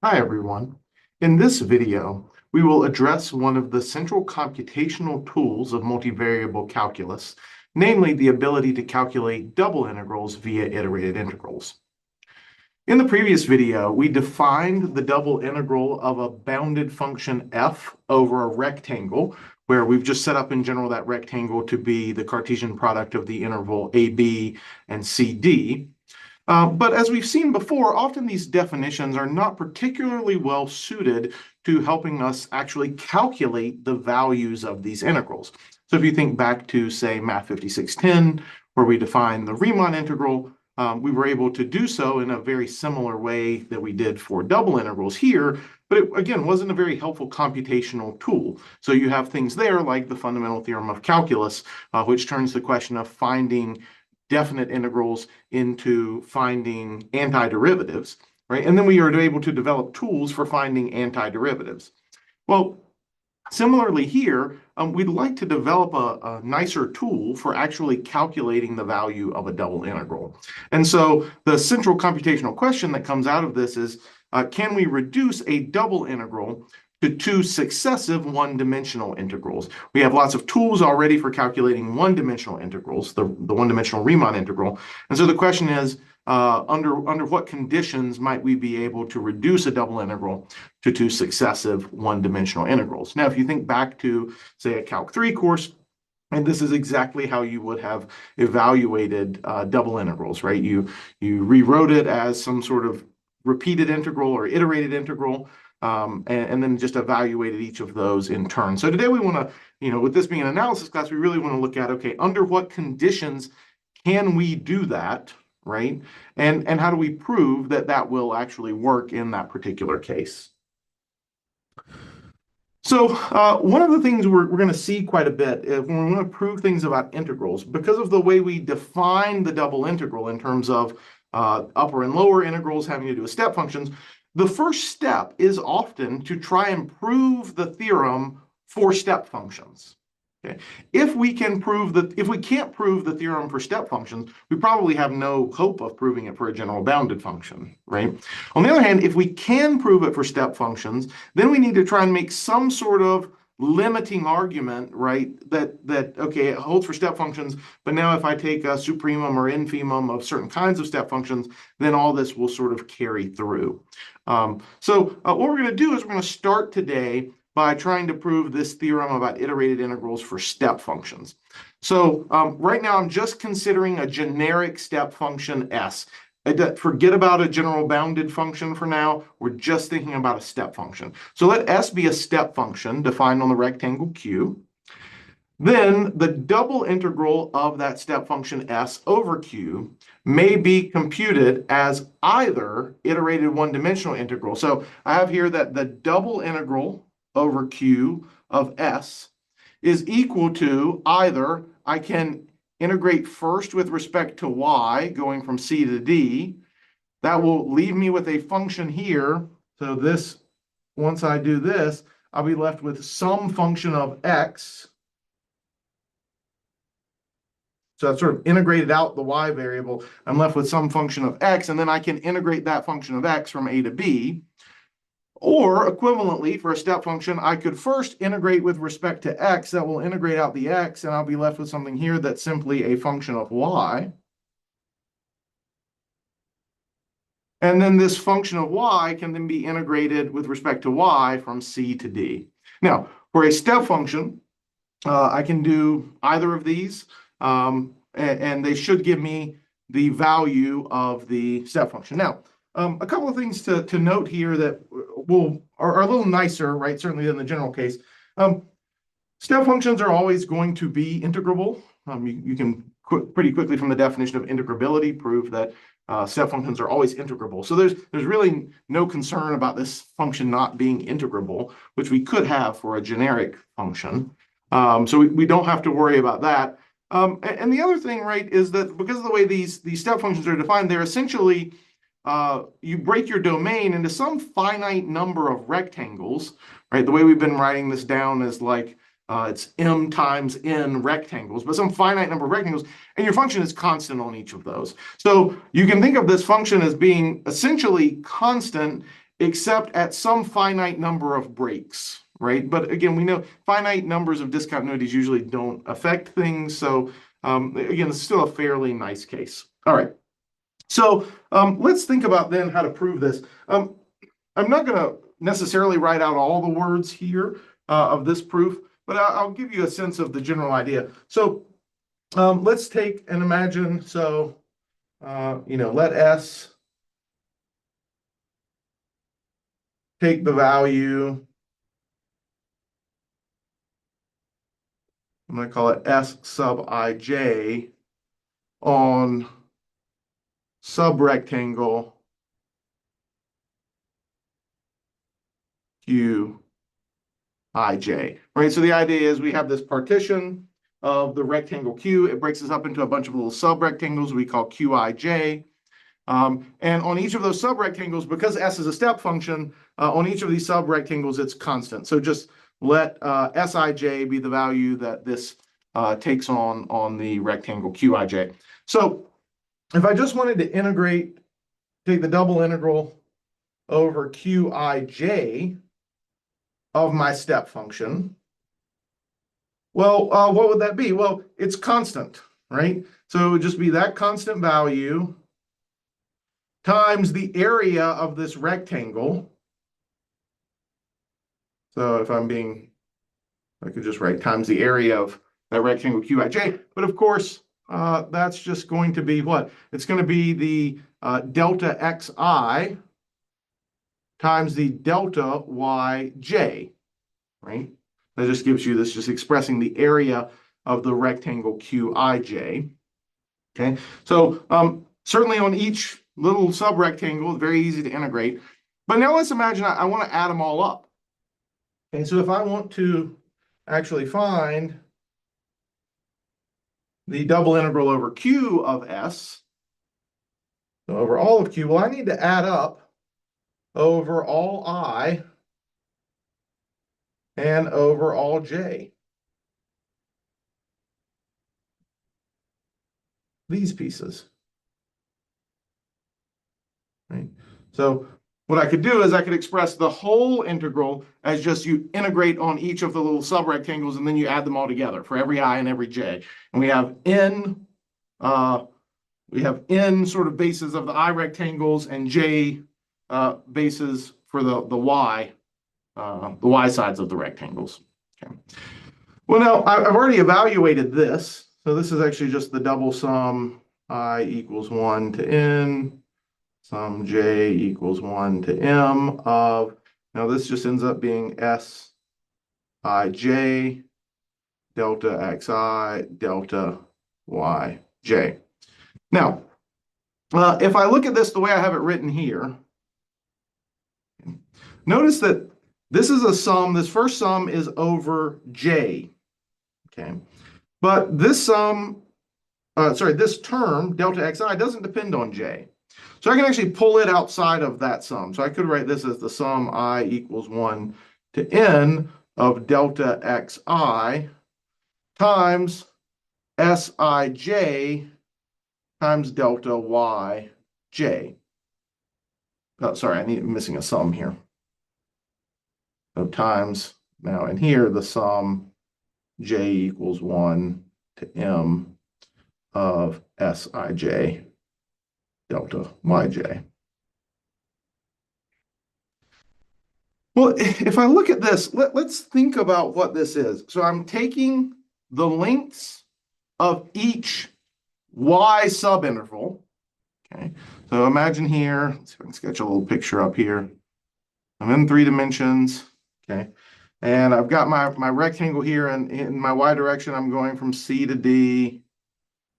Hi everyone. In this video, we will address one of the central computational tools of multivariable calculus, namely the ability to calculate double integrals via iterated integrals. In the previous video, we defined the double integral of a bounded function f over a rectangle, where we've just set up in general that rectangle to be the Cartesian product of the interval AB and CD. But as we've seen before, often these definitions are not particularly well suited to helping us actually calculate the values of these integrals. So if you think back to, say, Math 5610, where we define the Riemann integral, we were able to do so in a very similar way that we did for double integrals here, but it, again, wasn't a very helpful computational tool. So you have things there like the fundamental theorem of calculus, which turns the question of finding definite integrals into finding antiderivatives, right? And then we are able to develop tools for finding antiderivatives. Well, similarly here, we'd like to develop a nicer tool for actually calculating the value of a double integral. And so the central computational question that comes out of this is, can we reduce a double integral to two successive one-dimensional integrals? We have lots of tools already for calculating one-dimensional integrals, the one-dimensional Riemann integral. And so the question is, under what conditions might we be able to reduce a double integral to two successive one-dimensional integrals? Now, if you think back to, say, a Calc 3 course, and this is exactly how you would have evaluated double integrals, right? You rewrote it as some sort of repeated integral or iterated integral, and then just evaluated each of those in turn. So today we want to, with this being an analysis class, we really want to look at, okay, under what conditions can we do that, right? And how do we prove that that will actually work in that particular case? So one of the things we're going to see quite a bit when we want to prove things about integrals, because of the way we define the double integral in terms of upper and lower integrals having to do with step functions, the first step is often to try and prove the theorem for step functions. Okay? If we can't prove the theorem for step functions, we probably have no hope of proving it for a general bounded function, right? On the other hand, if we can prove it for step functions, then we need to try and make some sort of limiting argument, right, that okay, it holds for step functions, but now if I take a supremum or infimum of certain kinds of step functions, then all this will sort of carry through. So what we're going to do is we're going to start today by trying to prove this theorem about iterated integrals for step functions. So right now I'm just considering a generic step function S. Forget about a general bounded function for now. We're just thinking about a step function. So let S be a step function defined on the rectangle Q. Then the double integral of that step function S over Q may be computed as either iterated one-dimensional integral. So I have here that the double integral over Q of S is equal to either I can integrate first with respect to y, going from C to D. That will leave me with a function here. So this, once I do this, I'll be left with some function of x. So I've sort of integrated out the y variable. I'm left with some function of x, and then I can integrate that function of x from a to b. Or equivalently, for a step function, I could first integrate with respect to x. That will integrate out the x, and I'll be left with something here that's simply a function of y. And then this function of y can then be integrated with respect to y from c to d. Now, for a step function, I can do either of these, and they should give me the value of the step function. Now, a couple of things to note here that are a little nicer, right? Certainly in the general case. Step functions are always going to be integrable. You can pretty quickly from the definition of integrability prove that step functions are always integrable. So there's really no concern about this function not being integrable, which we could have for a generic function. So we don't have to worry about that. And the other thing, right, is that because of the way these step functions are defined, they're essentially you break your domain into some finite number of rectangles, right? The way we've been writing this down is like it's m times n rectangles, but some finite number of rectangles, and your function is constant on each of those. So you can think of this function as being essentially constant except at some finite number of breaks, right? But again, we know finite numbers of discontinuities usually don't affect things. So again, it's still a fairly nice case. All right. So let's think about then how to prove this. I'm not going to necessarily write out all the words here of this proof, but I'll give you a sense of the general idea. So let's take and imagine, so, let S take the value, I'm going to call it S sub ij on subrectangle Qij, right? So the idea is we have this partition of the rectangle Q. It breaks us up into a bunch of little subrectangles we call Qij. And on each of those subrectangles, because S is a step function, on each of these subrectangles, it's constant. So just let Sij be the value that this takes on the rectangle Qij. So if I just wanted to integrate, take the double integral over Qij of my step function, well, what would that be? Well, it's constant, right? So it would just be that constant value times the area of this rectangle. So if I could just write times the area of that rectangle Qij. But of course, that's just going to be what? It's going to be the delta xi times the delta yj, right? That just gives you this, just expressing the area of the rectangle Qij. Okay, so certainly on each little subrectangle, very easy to integrate. But now let's imagine I want to add them all up. Okay, so if I want to actually find the double integral over Q of S, so over all of Q, well, I need to add up over all I and over all j. These pieces. Right? So what I could do is I could express the whole integral as just you integrate on each of the little subrectangles and then you add them all together for every I and every j. And we have n sort of bases of the I rectangles and j bases for the y sides of the rectangles. Okay. Well, now I've already evaluated this. So this is actually just the double sum I equals 1 to n, sum j equals 1 to m of, now this just ends up being S ij delta xi delta yj. Now, if I look at this the way I have it written here, notice that this is a sum, this first sum is over j, okay? But this sum, this term, delta xi, doesn't depend on j. So I can actually pull it outside of that sum. So I could write this as the sum I equals 1 to n of delta xi times Sij times delta yj. Oh, sorry, I'm missing a sum here. So times, now in here, the sum j equals 1 to m of Sij delta yj. Well, if I look at this, let's think about what this is. So I'm taking the lengths of each y subinterval. Okay, so imagine here, let's see if I can sketch a little picture up here. I'm in 3 dimensions, okay, and I've got my rectangle here, and in my y direction, I'm going from C to D,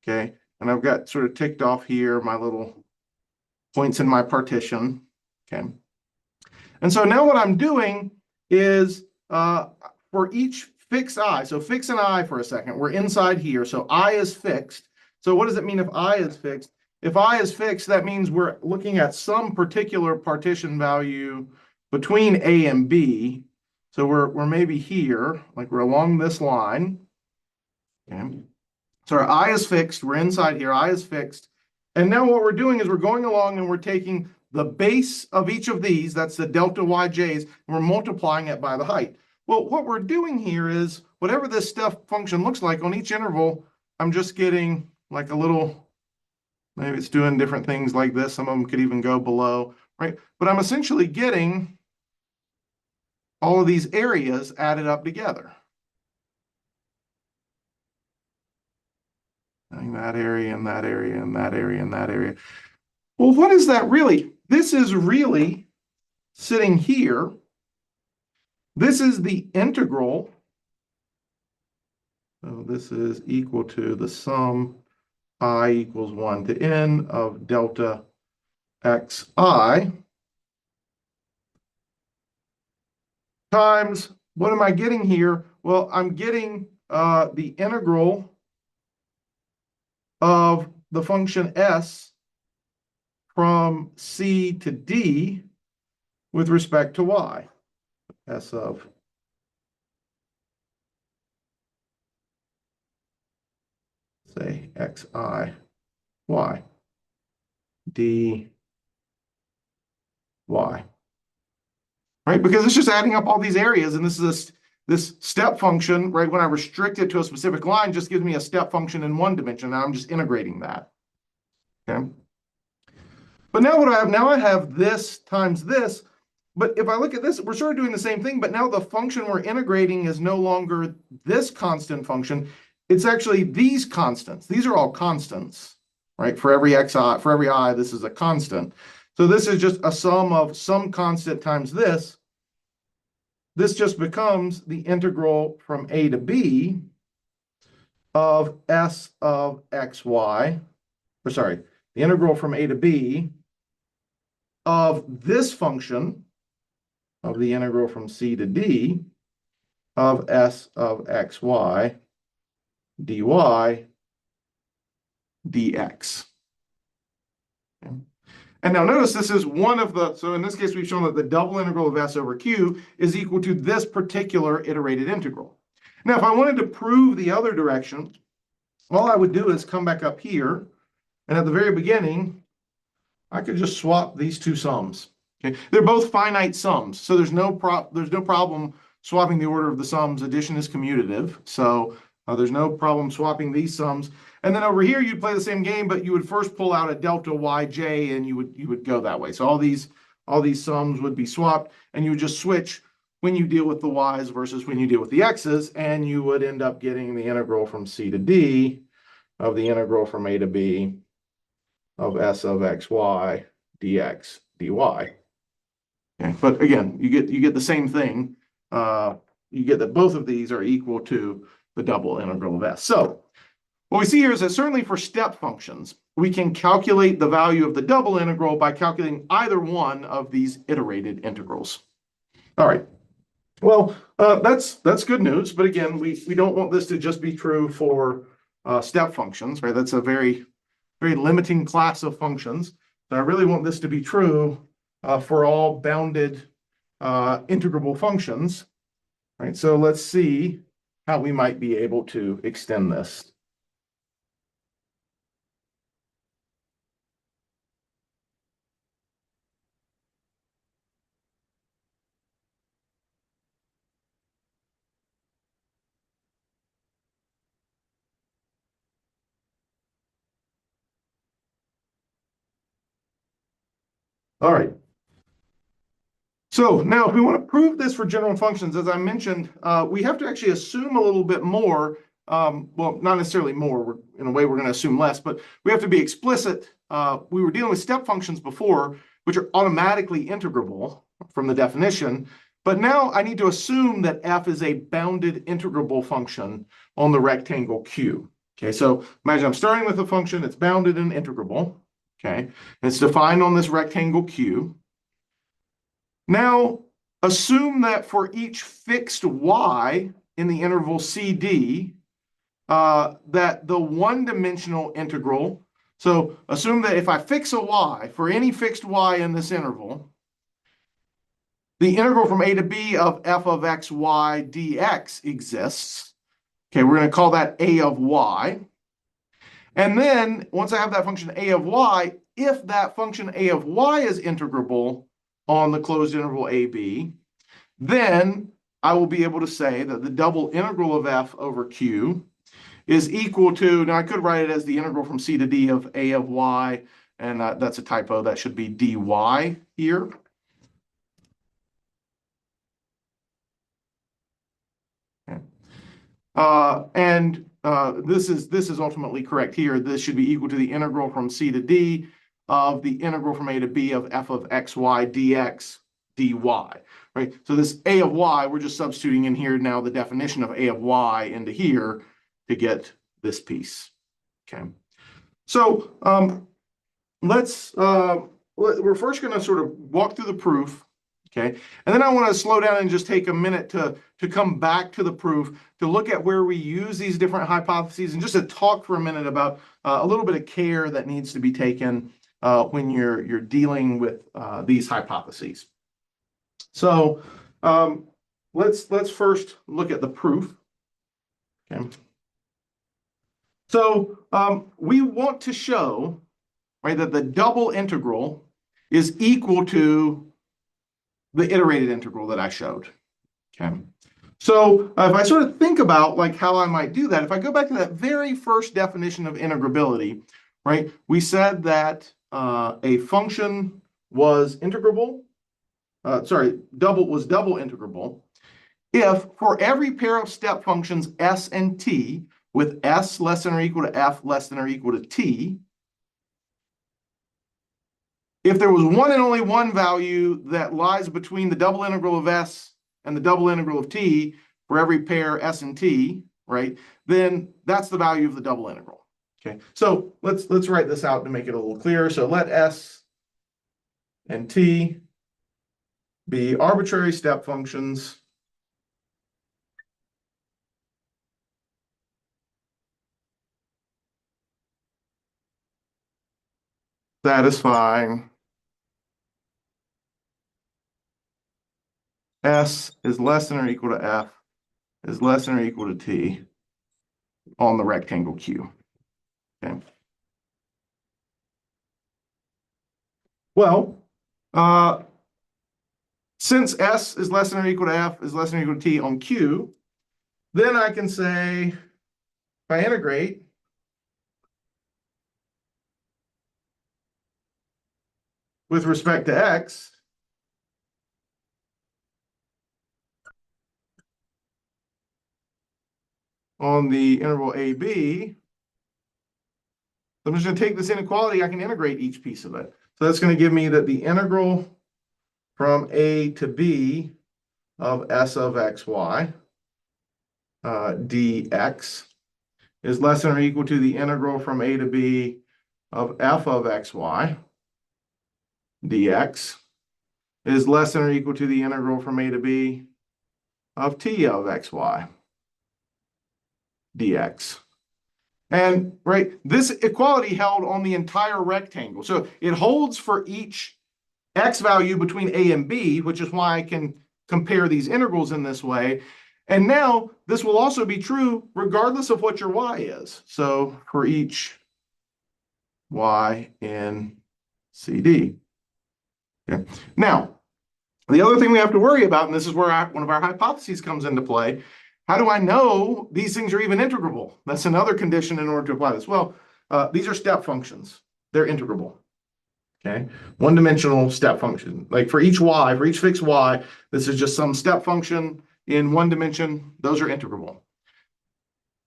okay, and I've got sort of ticked off here my little points in my partition, okay. And so now what I'm doing is for each fix I, so fix an I for a second, we're inside here, so I is fixed. So what does it mean if I is fixed? If I is fixed, that means we're looking at some particular partition value between A and B. So we're maybe here, like we're along this line. Okay. So our I is fixed, we're inside here, I is fixed. And now what we're doing is we're going along and we're taking the base of each of these, that's the delta yj's, and we're multiplying it by the height. Well, what we're doing here is whatever this step function looks like on each interval, I'm just getting like a little, maybe it's doing different things like this. Some of them could even go below, right? But I'm essentially getting all of these areas added up together. That area and that area and that area and that area. Well, what is that really? This is really sitting here. This is the integral. So this is equal to the sum I equals 1 to n of delta xi times, what am I getting here? Well, I'm getting the integral of the function s from c to d with respect to y. S of say xi y d y, right? Because it's just adding up all these areas, and this step function, right? When I restrict it to a specific line, just gives me a step function in one dimension. Now I'm just integrating that. Okay. But now what do I have? Now I have this times this. But if I look at this, we're sort of doing the same thing, but now the function we're integrating is no longer this constant function. It's actually these constants. These are all constants, right? For every xi, for every I, this is a constant. So this is just a sum of some constant times this. This just becomes the integral from a to b of s of xy, or sorry, the integral from a to b of this function of the integral from c to d of s of xy dy dx. Okay. And now notice this is one of the, so in this case we've shown that the double integral of s over q is equal to this particular iterated integral. Now if I wanted to prove the other direction, all I would do is come back up here, and at the very beginning I could just swap these two sums. Okay, they're both finite sums, so there's no problem swapping the order of the sums. Addition is commutative, so there's no problem swapping these sums. And then over here, you'd play the same game, but you would first pull out a delta yj, and you would go that way. So all these sums would be swapped, and you would just switch when you deal with the y's versus when you deal with the x's, and you would end up getting the integral from c to d of the integral from a to b of s of xy dx dy. Okay, but again, you get the same thing. You get that both of these are equal to the double integral of s. So what we see here is that certainly for step functions, we can calculate the value of the double integral by calculating either one of these iterated integrals. All right. Well, that's good news. But again, we don't want this to just be true for step functions, right? That's a very limiting class of functions. So I really want this to be true for all bounded integrable functions, right? So let's see how we might be able to extend this. All right. So now if we want to prove this for general functions, as I mentioned, we have to actually assume a little bit more. Well, not necessarily more. In a way, we're going to assume less, but we have to be explicit. We were dealing with step functions before, which are automatically integrable from the definition. But now I need to assume that f is a bounded integrable function on the rectangle Q. Okay, so imagine I'm starting with a function, it's bounded and integrable. Okay, and it's defined on this rectangle Q. Now, assume that for each fixed y in the interval CD, that the one-dimensional integral, so assume that if I fix a y, for any fixed y in this interval, the integral from a to b of f of x, y, dx exists. Okay, we're going to call that a of y. And then, once I have that function a of y, if that function a of y is integrable on the closed interval ab, then I will be able to say that the double integral of f over q is equal to, now I could write it as the integral from c to d of a of y, and that's a typo, that should be dy here. Okay. This is ultimately correct here. This should be equal to the integral from c to d of the integral from a to b of f of xy dx dy, right? So this a of y, we're just substituting in here now the definition of a of y into here to get this piece, okay? So we're first going to sort of walk through the proof, okay? And then I want to slow down and just take a minute to come back to the proof, to look at where we use these different hypotheses, and just to talk for a minute about a little bit of care that needs to be taken when you're dealing with these hypotheses. So let's first look at the proof, okay? So we want to show, right, that the double integral is equal to the iterated integral that I showed, okay? So if I sort of think about like how I might do that, if I go back to that very first definition of integrability, right, we said that a function was integrable, double integrable if for every pair of step functions s and t, with s less than or equal to f less than or equal to t, if there was one and only one value that lies between the double integral of s and the double integral of t for every pair s and t, right, then that's the value of the double integral. Okay, so let's write this out to make it a little clearer. So let s and t be arbitrary step functions satisfying s is less than or equal to f is less than or equal to t on the rectangle Q. Okay. Well, since s is less than or equal to f is less than or equal to t on Q, then I can say, if I integrate, with respect to x, on the interval AB, I'm just going to take this inequality, I can integrate each piece of it. So that's going to give me that the integral from A to B of s of xy dx is less than or equal to the integral from A to B of f of xy dx is less than or equal to the integral from A to B of t of xy dx. And right, this equality held on the entire rectangle. So it holds for each x value between a and b, which is why I can compare these integrals in this way. And now this will also be true regardless of what your y is. So for each y in CD. Okay. Now, the other thing we have to worry about, and this is where one of our hypotheses comes into play, how do I know these things are even integrable? That's another condition in order to apply this. Well, these are step functions. They're integrable. Okay, one-dimensional step function. Like for each y, for each fixed y, this is just some step function in one dimension. Those are integrable.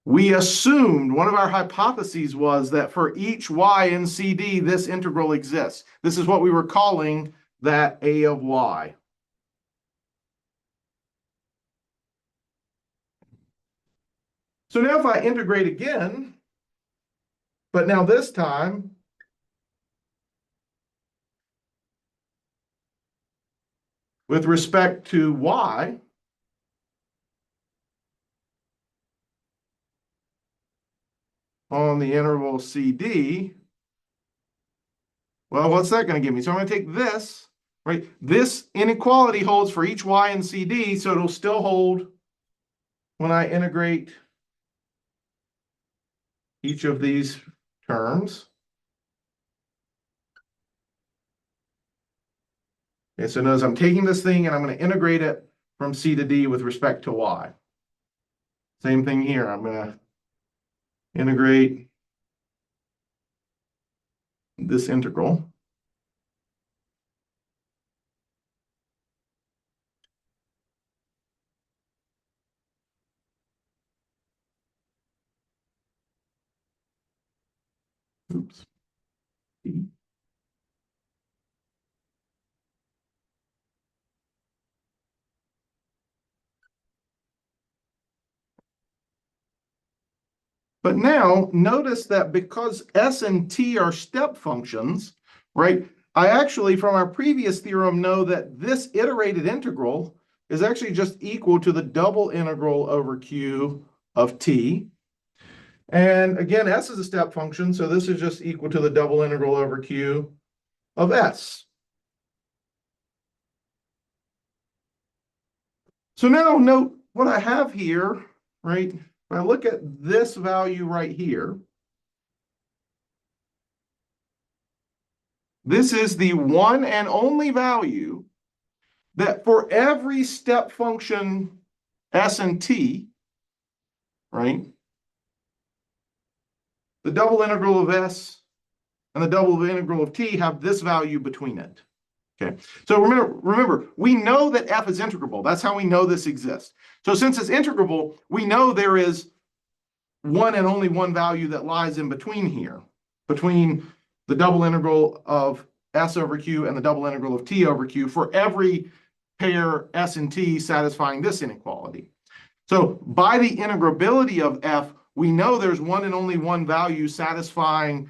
We assumed, one of our hypotheses was that for each y in CD, this integral exists. This is what we were calling that a of y. So now if I integrate again, but now this time, with respect to y, on the interval CD, well, what's that going to give me? So I'm going to take this, right? This inequality holds for each y in CD, so it'll still hold when I integrate each of these terms. Okay, so notice I'm taking this thing and I'm going to integrate it from c to d with respect to y. Same thing here. I'm going to integrate this integral. Oops. But now notice that because s and t are step functions, right? I actually, from our previous theorem, know that this iterated integral is actually just equal to the double integral over q of t. And again, s is a step function, so this is just equal to the double integral over q of s. So now note what I have here, right? If I look at this value right here, this is the one and only value that for every step function s and t, right, the double integral of s and the double integral of t have this value between it. Okay, so remember, we know that f is integrable. That's how we know this exists. So since it's integrable, we know there is one and only one value that lies in between here, between the double integral of s over q and the double integral of t over q for every pair s and t satisfying this inequality. So by the integrability of f, we know there's one and only one value satisfying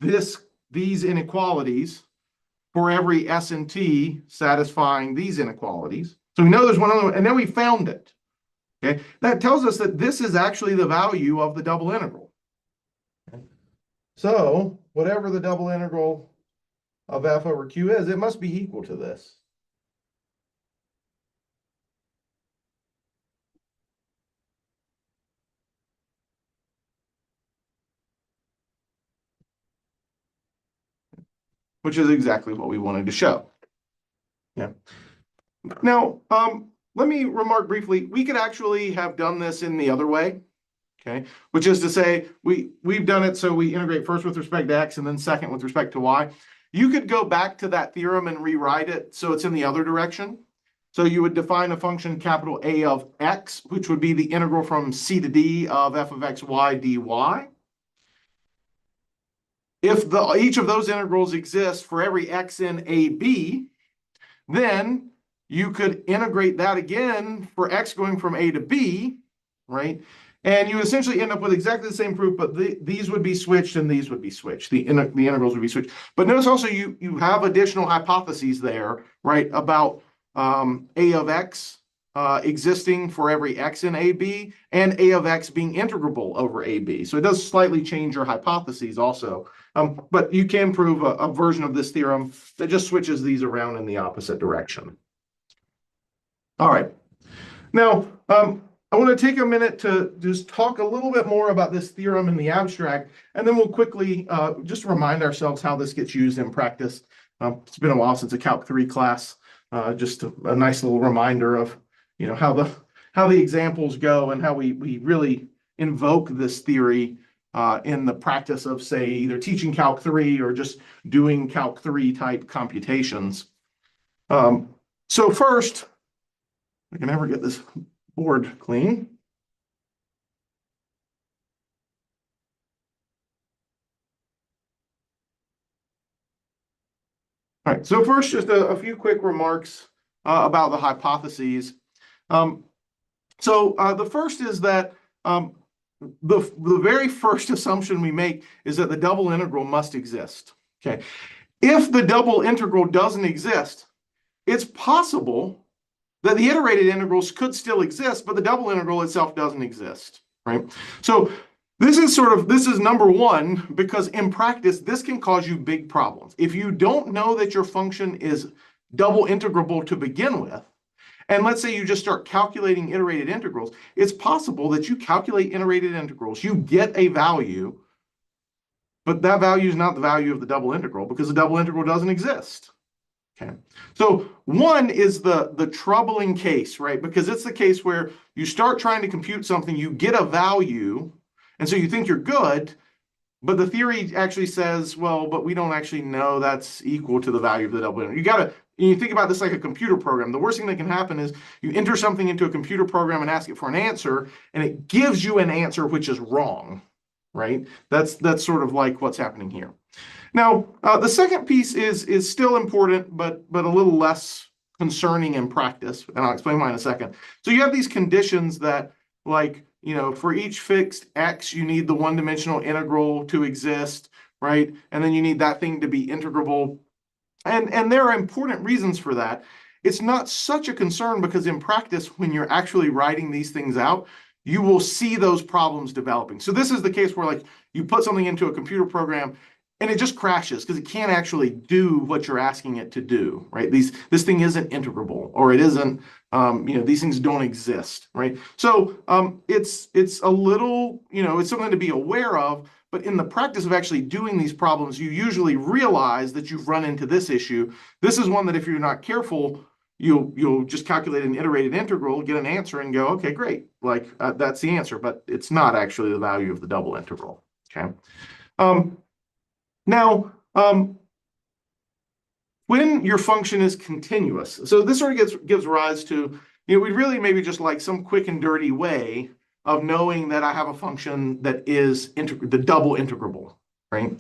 these inequalities for every s and t satisfying these inequalities. So we know there's one other, and then we found it. Okay, that tells us that this is actually the value of the double integral. Okay. So whatever the double integral of f over q is, it must be equal to this. Which is exactly what we wanted to show. Yeah. Now, let me remark briefly, we could actually have done this in the other way, okay? Which is to say, we've done it so we integrate first with respect to x and then second with respect to y. You could go back to that theorem and rewrite it so it's in the other direction. So you would define a function capital A of x, which would be the integral from c to d of f of x y dy. If each of those integrals exists for every x in AB, then you could integrate that again for x going from A to B, right? And you essentially end up with exactly the same proof, but these would be switched and these would be switched. The integrals would be switched. But notice also you have additional hypotheses there, right, about A of x existing for every x in AB and A of x being integrable over AB. So it does slightly change your hypotheses also. But you can prove a version of this theorem that just switches these around in the opposite direction. All right. Now, I want to take a minute to just talk a little bit more about this theorem in the abstract, and then we'll quickly just remind ourselves how this gets used in practice. It's been a while since a Calc 3 class. Just a nice little reminder of how the examples go and how we really invoke this theory in the practice of, say, either teaching Calc 3 or just doing Calc 3 type computations. So first, I can never get this board clean. All right, so first, just a few quick remarks about the hypotheses. The first is that the very first assumption we make is that the double integral must exist. Okay, if the double integral doesn't exist, it's possible that the iterated integrals could still exist, but the double integral itself doesn't exist, right? So this is number one, because in practice, this can cause you big problems. If you don't know that your function is double integrable to begin with, and let's say you just start calculating iterated integrals, it's possible that you calculate iterated integrals, you get a value, but that value is not the value of the double integral because the double integral doesn't exist. Okay, so one is the troubling case, right? Because it's the case where you start trying to compute something, you get a value, and so you think you're good, but the theory actually says, well, but we don't actually know that's equal to the value of the double integral. You think about this like a computer program. The worst thing that can happen is you enter something into a computer program and ask it for an answer, and it gives you an answer which is wrong, right? That's sort of like what's happening here. Now, the second piece is still important, but a little less concerning in practice, and I'll explain why in a second. So you have these conditions that, like, for each fixed x, you need the one-dimensional integral to exist, right? And then you need that thing to be integrable. And there are important reasons for that. It's not such a concern because in practice, when you're actually writing these things out, you will see those problems developing. So this is the case where, like, you put something into a computer program and it just crashes because it can't actually do what you're asking it to do, right? This thing isn't integrable, or it isn't, these things don't exist, right? So it's a little, it's something to be aware of. But in the practice of actually doing these problems, you usually realize that you've run into this issue. This is one that if you're not careful, you'll just calculate an iterated integral, get an answer, and go, okay, great, like that's the answer. But it's not actually the value of the double integral. Okay. Now, when your function is continuous, so this sort of gives rise to, we really maybe just like some quick and dirty way of knowing that I have a function that is the double integrable, right?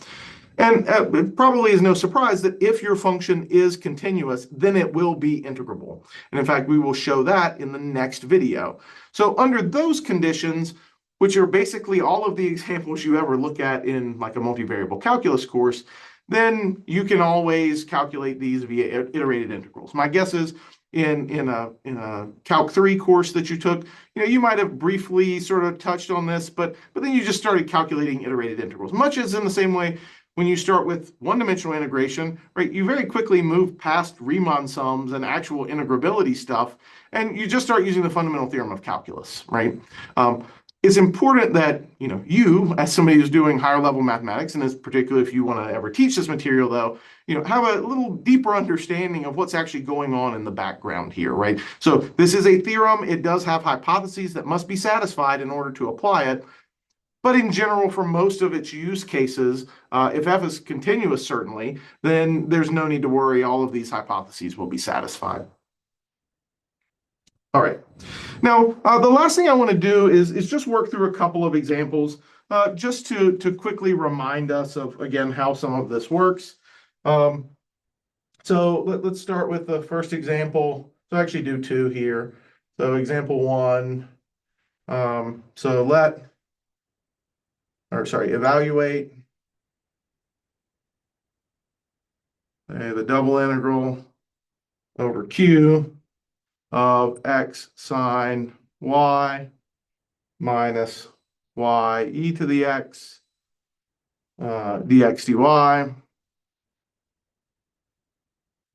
And it probably is no surprise that if your function is continuous, then it will be integrable. And in fact, we will show that in the next video. So under those conditions, which are basically all of the examples you ever look at in like a multivariable calculus course, then you can always calculate these via iterated integrals. My guess is in a Calc 3 course that you took, you might have briefly sort of touched on this, but then you just started calculating iterated integrals. Much as in the same way when you start with one-dimensional integration, right, you very quickly move past Riemann sums and actual integrability stuff, and you just start using the fundamental theorem of calculus, right? It's important that you, as somebody who's doing higher level mathematics, and particularly if you want to ever teach this material, though, have a little deeper understanding of what's actually going on in the background here, right? So this is a theorem. It does have hypotheses that must be satisfied in order to apply it. But in general, for most of its use cases, if f is continuous, certainly, then there's no need to worry. All of these hypotheses will be satisfied. All right. Now, the last thing I want to do is just work through a couple of examples just to quickly remind us of, again, how some of this works. So let's start with the first example. So I actually do two here. So example one. So evaluate the double integral over Q of x sine y minus y e to the x dx dy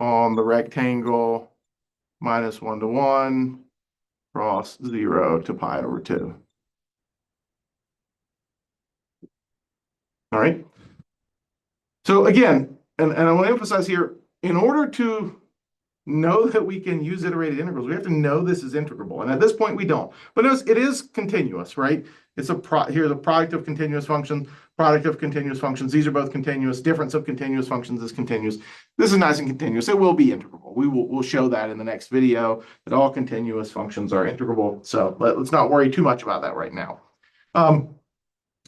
on the rectangle minus 1 to 1 cross 0 to pi over 2. All right. So again, and I want to emphasize here, in order to know that we can use iterated integrals, we have to know this is integrable. And at this point, we don't. But it is continuous, right? Here's a product of continuous functions, product of continuous functions. These are both continuous. Difference of continuous functions is continuous. This is nice and continuous. It will be integrable. We'll show that in the next video, that all continuous functions are integrable. So let's not worry too much about that right now.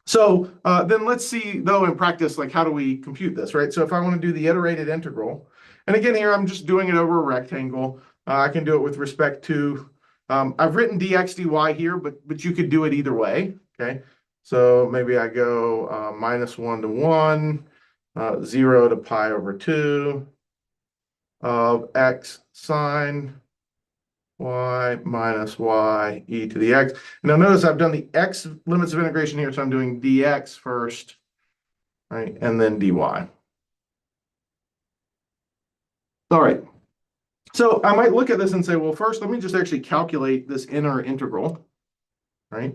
So then let's see, though, in practice, like how do we compute this, right? So if I want to do the iterated integral, and again, here I'm just doing it over a rectangle. I can do it with respect to, I've written dx dy here, but you could do it either way, okay? So maybe I go minus 1 to 1, 0 to pi over 2 of x sine y minus y e to the x. Now notice I've done the x limits of integration here, so I'm doing dx first, right, and then dy. All right, so I might look at this and say, well, first, let me just actually calculate this inner integral, right?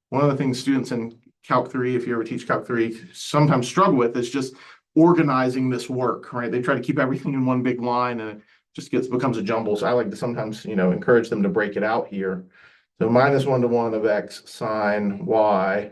One of the things students in Calc 3, if you ever teach Calc 3, sometimes struggle with is just organizing this work, right? They try to keep everything in one big line and it just becomes a jumble. So I like to sometimes, encourage them to break it out here. So minus 1 to 1 of x sine y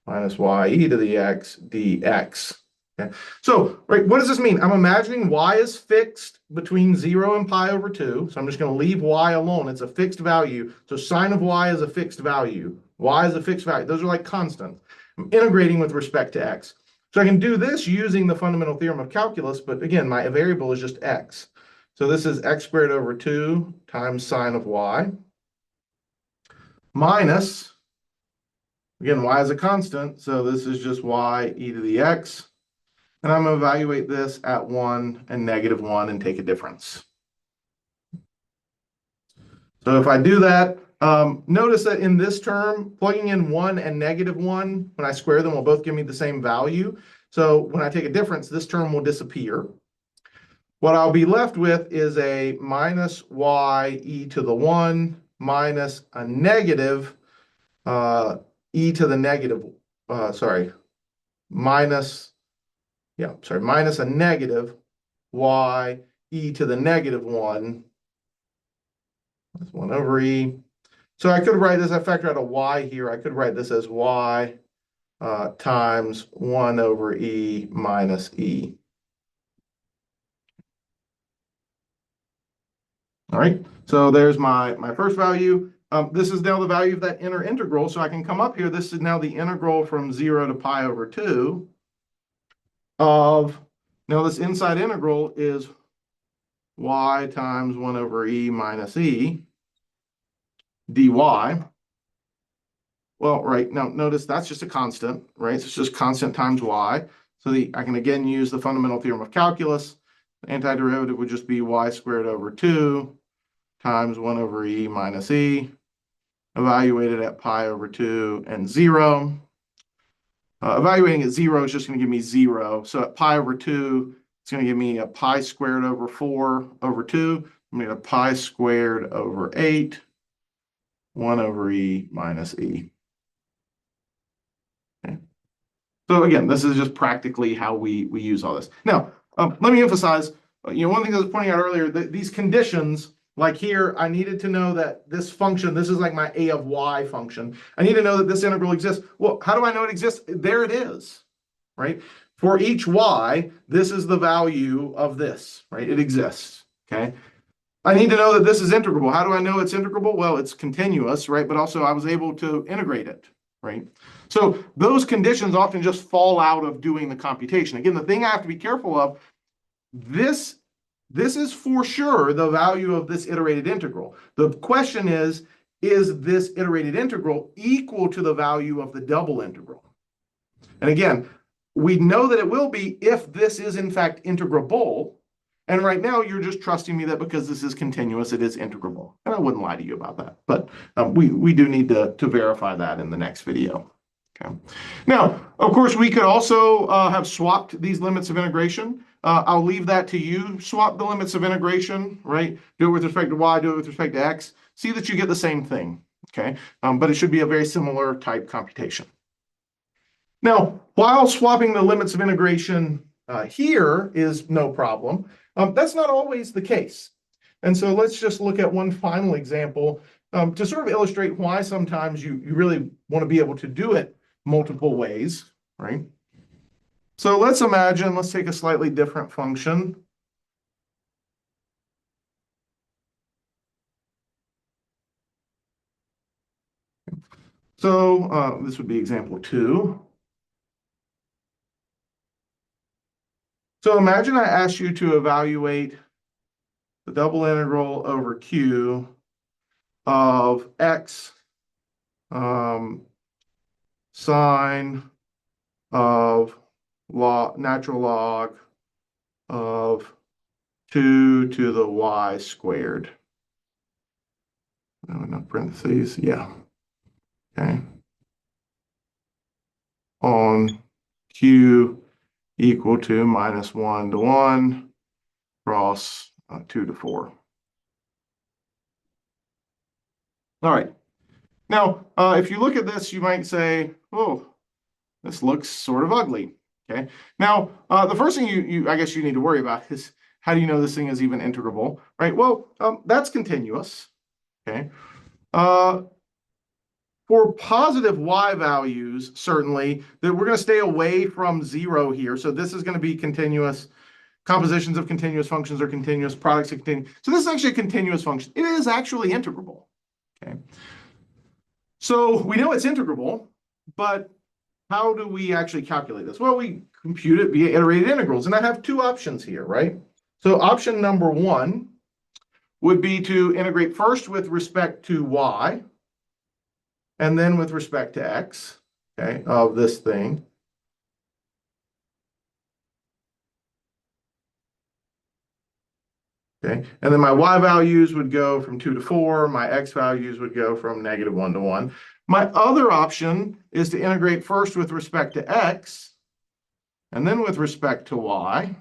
minus y e to the x dx. Okay. So, right, what does this mean? I'm imagining y is fixed between 0 and pi over 2. So I'm just going to leave y alone. It's a fixed value. So sine of y is a fixed value. Y is a fixed value. Those are like constants. I'm integrating with respect to x. So I can do this using the fundamental theorem of calculus, but again, my variable is just x. So this is x squared over 2 times sine of y minus, again, y is a constant, so this is just y e to the x. And I'm going to evaluate this at 1 and -1 and take a difference. So if I do that, notice that in this term, plugging in 1 and -1, when I square them, will both give me the same value. So when I take a difference, this term will disappear. What I'll be left with is a minus y e to the 1 minus a negative e to the negative, minus a negative y e to the -1. That's 1 over e. So I could write this, I factor out a y here. I could write this as y times 1 over e minus e. All right, so there's my first value. This is now the value of that inner integral. So I can come up here. This is now the integral from 0 to pi over 2 of, now this inside integral is y times 1 over e minus e dy. Well, right, now notice that's just a constant, right? So it's just constant times y. So I can again use the fundamental theorem of calculus. The antiderivative would just be y squared over 2 times 1 over e minus e, evaluated at pi over 2 and 0. Evaluating at 0 is just going to give me 0. So at pi over 2, it's going to give me a pi squared over 4 over 2. I'm going to get a pi squared over 8, 1 over e minus e. Okay. So again, this is just practically how we use all this. Now, let me emphasize, one thing I was pointing out earlier, that these conditions, like here, I needed to know that this function, this is like my a of y function. I need to know that this integral exists. Well, how do I know it exists? There it is, right? For each y, this is the value of this, right? It exists, okay? I need to know that this is integrable. How do I know it's integrable? Well, it's continuous, right? But also I was able to integrate it, right? So those conditions often just fall out of doing the computation. Again, the thing I have to be careful of, this is for sure the value of this iterated integral. The question is this iterated integral equal to the value of the double integral? And again, we know that it will be if this is in fact integrable. And right now, you're just trusting me that because this is continuous, it is integrable. And I wouldn't lie to you about that. But we do need to verify that in the next video. Okay. Now, of course, we could also have swapped these limits of integration. I'll leave that to you. Swap the limits of integration, right? Do it with respect to y, do it with respect to x. See that you get the same thing, okay? But it should be a very similar type computation. Now, while swapping the limits of integration here is no problem, that's not always the case. And so let's just look at one final example to sort of illustrate why sometimes you really want to be able to do it multiple ways, right? So let's take a slightly different function. So this would be example 2. So imagine I asked you to evaluate the double integral over q of x sine of natural log of 2 to the y squared. No, not parentheses, yeah. Okay. On q equal to minus 1 to 1 cross 2 to 4. All right. Now, if you look at this, you might say, oh, this looks sort of ugly. Okay. Now, the first thing I guess you need to worry about is how do you know this thing is even integrable, right? Well, that's continuous. Okay. Uh, for positive y values, certainly, that we're going to stay away from 0 here. So this is going to be continuous. Compositions of continuous functions are continuous. Products of continuous. So this is actually a continuous function. It is actually integrable. Okay. So we know it's integrable, but how do we actually calculate this? Well, we compute it via iterated integrals, and I have two options here, right? So option number one would be to integrate first with respect to y, and then with respect to x, okay, of this thing. Okay, and then my y values would go from 2 to 4. My x values would go from -1 to 1. My other option is to integrate first with respect to x, and then with respect to y.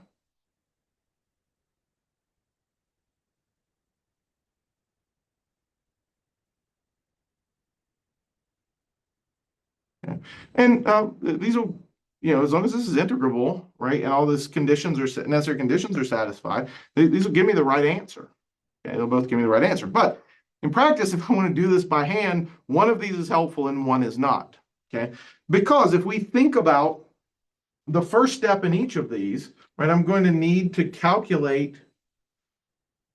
Okay. And these will, as long as this is integrable, right, and all these conditions are necessary conditions are satisfied, these will give me the right answer. Okay, they'll both give me the right answer. But in practice, if I want to do this by hand, one of these is helpful and one is not. Okay, because if we think about the first step in each of these, right, I'm going to need to calculate,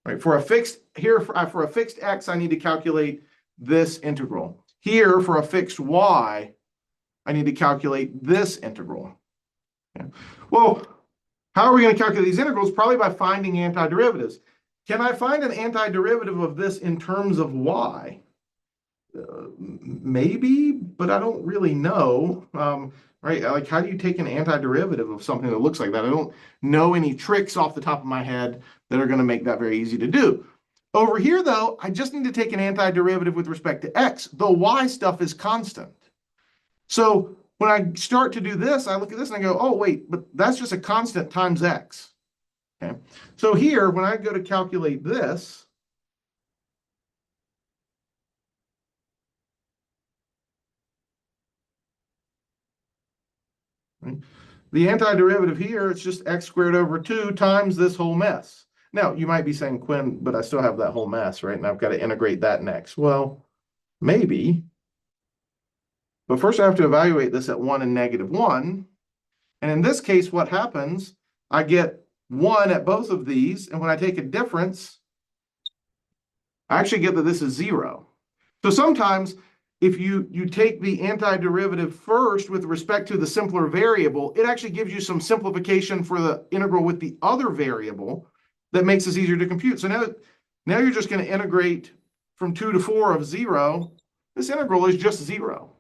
right, for a fixed for a fixed x, I need to calculate this integral. Here, for a fixed y, I need to calculate this integral. Okay. Well, how are we going to calculate these integrals? Probably by finding antiderivatives. Can I find an antiderivative of this in terms of y? Maybe, but I don't really know. Right? Like, how do you take an antiderivative of something that looks like that? I don't know any tricks off the top of my head that are going to make that very easy to do. Over here, though, I just need to take an antiderivative with respect to x. The y stuff is constant. So when I start to do this, I look at this and I go, oh, wait, but that's just a constant times x. Okay. So here, when I go to calculate this, right, the antiderivative here, it's just x squared over 2 times this whole mess. Now, you might be saying, Quinn, but I still have that whole mess, right? And I've got to integrate that next. Well, maybe. But first I have to evaluate this at 1 and -1. And in this case, what happens? I get 1 at both of these. And when I take a difference, I actually get that this is 0. So sometimes if you take the antiderivative first with respect to the simpler variable, it actually gives you some simplification for the integral with the other variable that makes this easier to compute. So now you're just going to integrate from 2 to 4 of 0. This integral is just 0.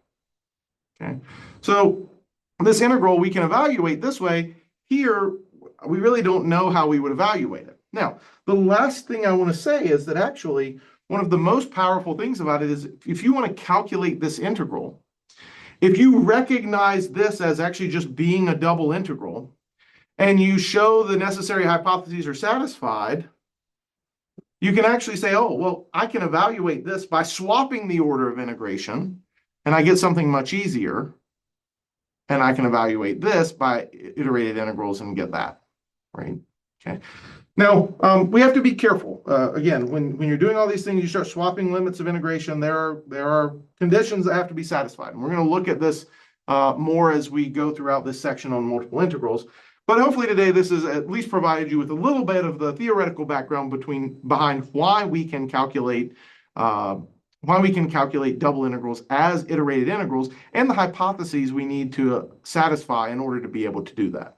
Okay, so this integral we can evaluate this way. Here, we really don't know how we would evaluate it. Now, the last thing I want to say is that actually one of the most powerful things about it is if you want to calculate this integral, if you recognize this as actually just being a double integral, and you show the necessary hypotheses are satisfied, you can actually say, oh, well, I can evaluate this by swapping the order of integration, and I get something much easier. And I can evaluate this by iterated integrals and get that, right? Okay. Now, we have to be careful. Again, when you're doing all these things, you start swapping limits of integration, there are conditions that have to be satisfied. And we're going to look at this more as we go throughout this section on multiple integrals. But hopefully today this has at least provided you with a little bit of the theoretical background behind why we can calculate double integrals as iterated integrals and the hypotheses we need to satisfy in order to be able to do that.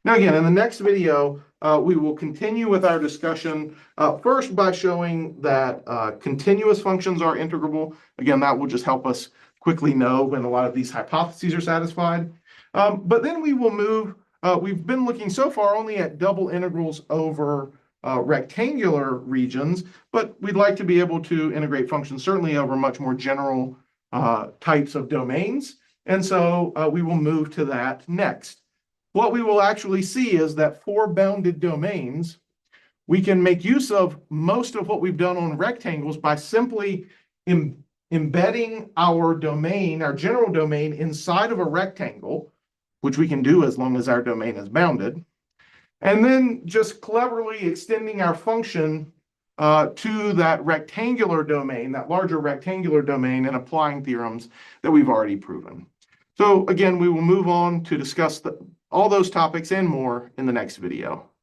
Now, again, in the next video, we will continue with our discussion first by showing that continuous functions are integrable. Again, that will just help us quickly know when a lot of these hypotheses are satisfied. But then we will move, we've been looking so far only at double integrals over rectangular regions, but we'd like to be able to integrate functions certainly over much more general types of domains. And so we will move to that next. What we will actually see is that for bounded domains, we can make use of most of what we've done on rectangles by simply embedding our domain, our general domain, inside of a rectangle. which we can do as long as our domain is bounded, and then just cleverly extending our function to that rectangular domain, that larger rectangular domain, and applying theorems that we've already proven. So again, we will move on to discuss all those topics and more in the next video.